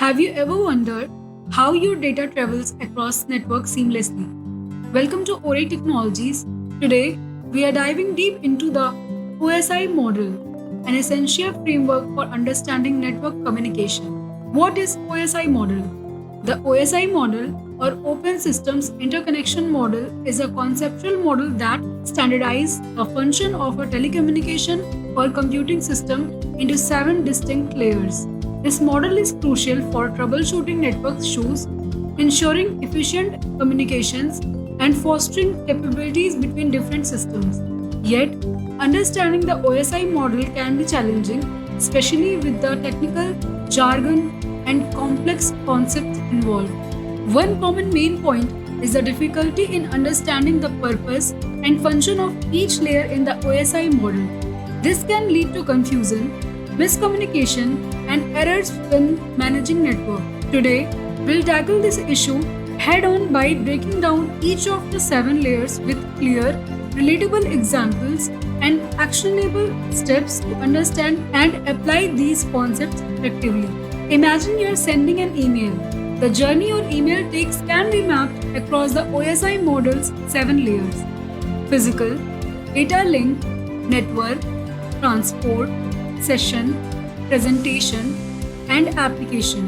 Have you ever wondered how your data travels across networks seamlessly? Welcome to Ori Technologies. Today, we are diving deep into the OSI model, an essential framework for understanding network communication. What is OSI model? The OSI model, or Open Systems Interconnection Model, is a conceptual model that standardizes the function of a telecommunication or computing system into 7 distinct layers. This model is crucial for troubleshooting network issues, ensuring efficient communications, and fostering capabilities between different systems. Yet, understanding the OSI model can be challenging, especially with the technical jargon and complex concepts involved. One common main point is the difficulty in understanding the purpose and function of each layer in the OSI model. This can lead to confusion, miscommunication, and errors when managing network. Today, we'll tackle this issue head on by breaking down each of the 7 layers with clear, relatable examples and actionable steps to understand and apply these concepts effectively. Imagine you're sending an email. The journey your email takes can be mapped across the OSI model's 7 layers: physical, data link, network, transport, session, presentation, and application.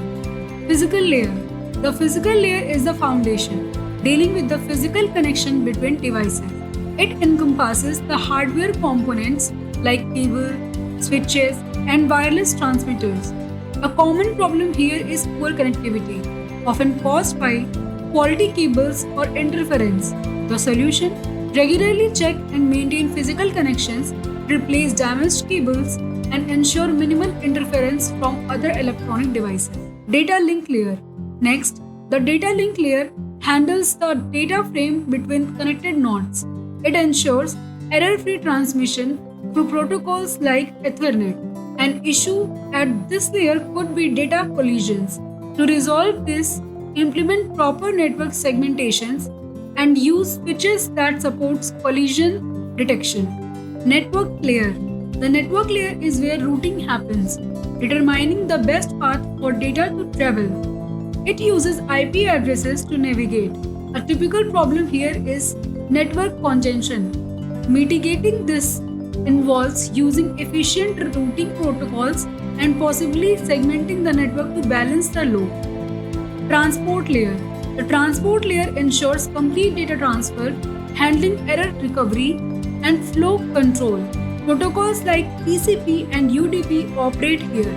Physical layer. The physical layer is the foundation, dealing with the physical connection between devices. It encompasses the hardware components like cable, switches, and wireless transmitters. A common problem here is poor connectivity, often caused by faulty cables or interference. The solution: regularly check and maintain physical connections, replace damaged cables, and ensure minimal interference from other electronic devices. Data link layer. Next, the data link layer handles the data frame between connected nodes. It ensures error-free transmission through protocols like Ethernet. An issue at this layer could be data collisions. To resolve this, implement proper network segmentations and use switches that supports collision detection. Network layer. The network layer is where routing happens, determining the best path for data to travel. It uses IP addresses to navigate. A typical problem here is network congestion. Mitigating this involves using efficient routing protocols and possibly segmenting the network to balance the load. Transport layer. The transport layer ensures complete data transfer, handling error recovery, and flow control. Protocols like TCP and UDP operate here.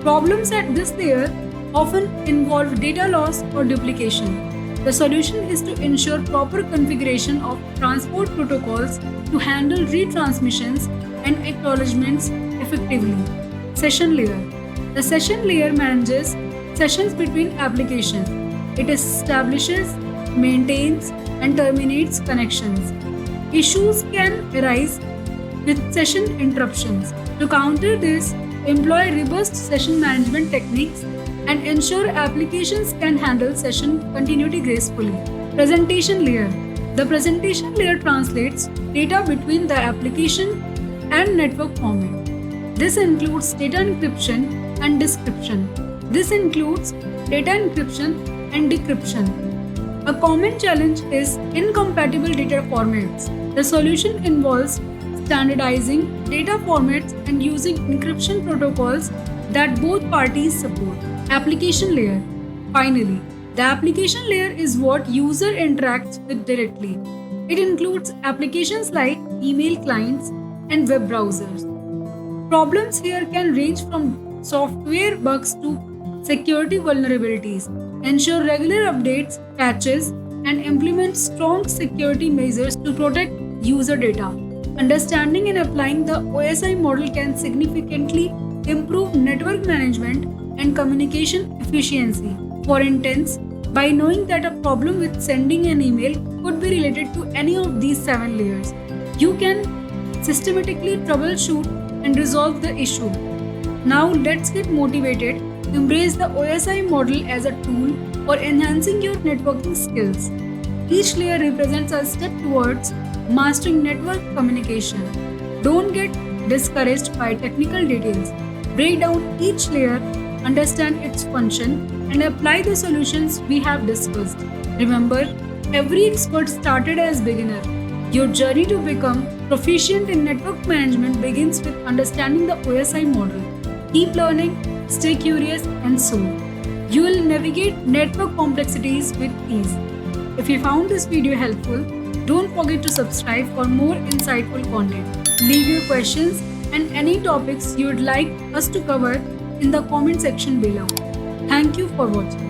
Problems at this layer often involve data loss or duplication. The solution is to ensure proper configuration of transport protocols to handle retransmissions and acknowledgements effectively. Session layer. The session layer manages sessions between applications. It establishes, maintains, and terminates connections. Issues can arise with session interruptions. To counter this, employ robust session management techniques and ensure applications can handle session continuity gracefully. Presentation layer. The presentation layer translates data between the application and network format. This includes data encryption and decryption. A common challenge is incompatible data formats. The solution involves standardizing data formats and using encryption protocols that both parties support. Application layer. Finally, the application layer is what user interacts with directly. It includes applications like email clients and web browsers. Problems here can range from software bugs to security vulnerabilities. Ensure regular updates, patches, and implement strong security measures to protect user data. Understanding and applying the OSI model can significantly improve network management and communication efficiency. For instance, by knowing that a problem with sending an email could be related to any of these 7 layers, you can systematically troubleshoot and resolve the issue. Now let's get motivated to embrace the OSI model as a tool for enhancing your networking skills. Each layer represents a step towards mastering network communication. Don't get discouraged by technical details. Break down each layer, understand its function, and apply the solutions we have discussed. Remember, every expert started as beginner. Your journey to become proficient in network management begins with understanding the OSI model. Keep learning, stay curious, and soar. You will navigate network complexities with ease. If you found this video helpful, don't forget to subscribe for more insightful content. Leave your questions and any topics you would like us to cover in the comment section below. Thank you for watching.